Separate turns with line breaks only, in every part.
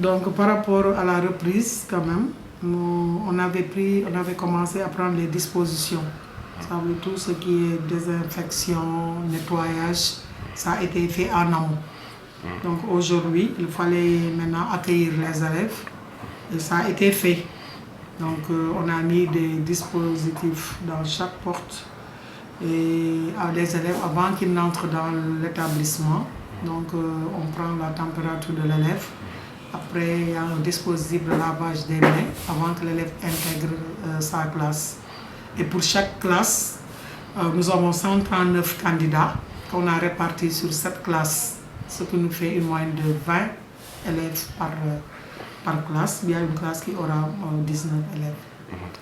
Donc par rapport à la reprise quand même, on avait commencé à prendre les dispositions. Ça veut dire tout ce qui est désinfection, nettoyage, ça a été fait en amont. Donc aujourd'hui, il fallait maintenant accueillir les élèves et ça a été fait. Donc on a mis des dispositifs dans chaque porte et les élèves avant qu'ils n'entrent dans l'établissement. Donc on prend la température de l'élève. Après, il y a un dispositif de lavage des mains avant que l'élève intègre sa classe. Et pour chaque classe, nous avons 139 candidats qu'on a répartis sur 7 classes, ce qui nous fait une moyenne de 20 élèves par classe. Il y a une classe qui aura 19 élèves.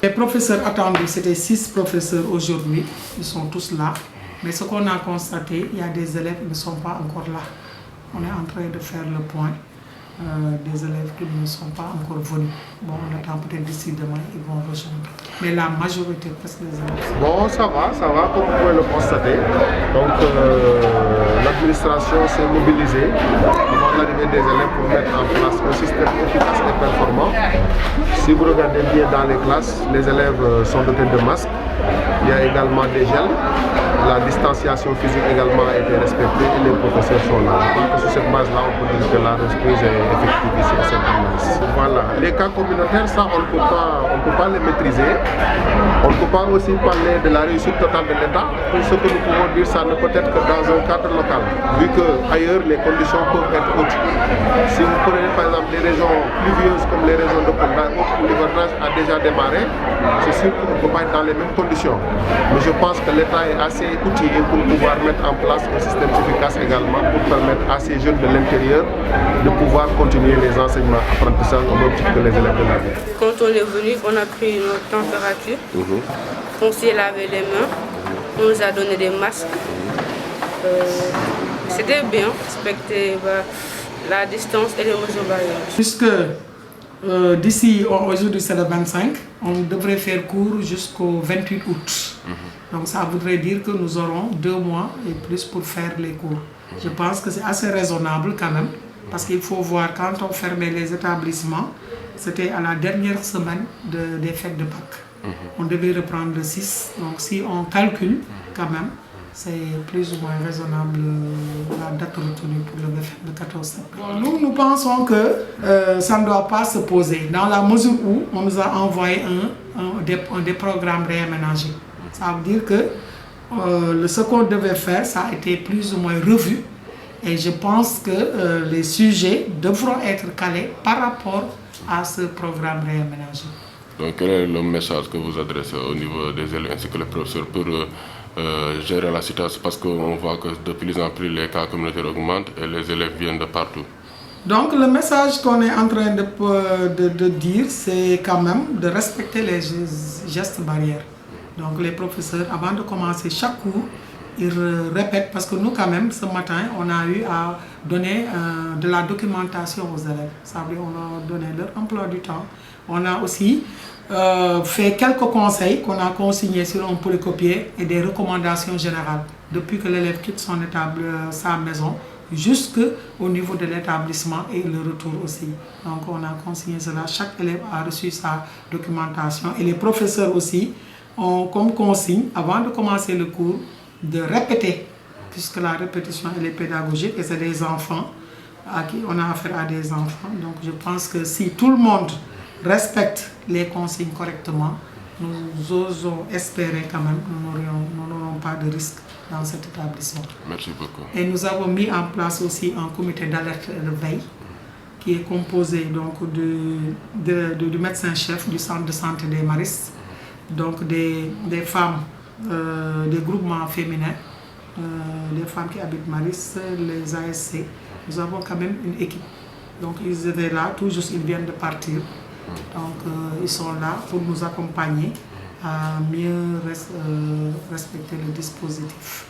Les professeurs attendus, c'était 6 professeurs aujourd'hui, ils sont tous là. Mais ce qu'on a constaté, il y a des élèves qui ne sont pas encore là. On est en train de faire le point. Des élèves qui ne sont pas encore venus. Bon, on attend peut-être d'ici demain, ils vont rejoindre. Mais la majorité, presque des élèves.
Bon, ça va, comme vous pouvez le constater. Donc, l'administration s'est mobilisée avant l'arrivée des élèves pour mettre en place un système efficace et performant. Si vous regardez bien dans les classes, les élèves sont dotés de masques. Il y a également des gels. La distanciation physique également a été respectée et les professeurs sont là. Donc sur cette base-là, on peut dire que la reprise est effective ici à Saint-Ignace. Voilà. Les cas communautaires, ça, on ne peut pas les maîtriser. On ne peut pas aussi parler de la réussite totale de l'État. Tout ce que nous pouvons dire, ça ne peut être que dans un cadre local, vu qu'ailleurs, les conditions peuvent être autres. Si vous prenez par exemple les régions pluvieuses comme les régions de Kolda, où l'hivernage a déjà démarré, c'est sûr qu'on ne peut pas être dans les mêmes conditions. Mais je pense que l'État est assez outillé pour pouvoir mettre en place un système efficace également pour permettre à ces jeunes de l'intérieur de pouvoir continuer les enseignements apprentissages au même titre que les élèves de la ville.
Quand on est venu, on a pris notre température, on s'est lavé les mains, on nous a donné des masques. C'était bien, respecter la distance et les mesures barrières.
Puisque d'ici, aujourd'hui c'est le 25, on devrait faire cours jusqu'au 28 août. Donc ça voudrait dire que nous aurons 2 mois et plus pour faire les cours. Je pense que c'est assez raisonnable quand même, parce qu'il faut voir quand on fermait les établissements, c'était à la dernière semaine des fêtes de Pâques. On devait reprendre le 6, donc si on calcule quand même, c'est plus ou moins raisonnable la date retenue pour le 14 septembre. Bon, nous pensons que ça ne doit pas se poser, dans la mesure où on nous a envoyé des programmes réaménagés. Ça veut dire que ce qu'on devait faire, ça a été plus ou moins revu. Et je pense que les sujets devront être calés par rapport à ce programme réaménagé.
Donc quel est le message que vous adressez au niveau des élèves ainsi que les professeurs pour gérer la situation, parce qu'on voit que de plus en plus les cas communautaires augmentent et les élèves viennent de partout.
Donc le message qu'on est en train de dire, c'est quand même de respecter les gestes barrières. Donc les professeurs, avant de commencer chaque cours, ils répètent, parce que nous quand même, ce matin, on a eu à donner de la documentation aux élèves. Ça veut dire on a donné leur emploi du temps. On a aussi fait quelques conseils qu'on a consignés sur un polycopier et des recommandations générales depuis que l'élève quitte sa maison jusqu'au niveau de l'établissement et le retour aussi. Donc on a consigné cela. Chaque élève a reçu sa documentation et les professeurs aussi ont comme consigne, avant de commencer le cours, de répéter, puisque la répétition elle est pédagogique et c'est des enfants à qui on a affaire à des enfants. Donc je pense que si tout le monde respecte les consignes correctement, nous osons espérer quand même que nous n'aurons pas de risque dans cet établissement.
Merci beaucoup.
Et nous avons mis en place aussi un comité d'alerte et de veille qui est composé donc du médecin-chef du centre de santé des Maristes, donc des femmes, des groupements féminins, des femmes qui habitent Maristes, les ASC. Nous avons quand même une équipe. Donc ils étaient là, tout juste ils viennent de partir. Donc ils sont là pour nous accompagner à mieux respecter le dispositif.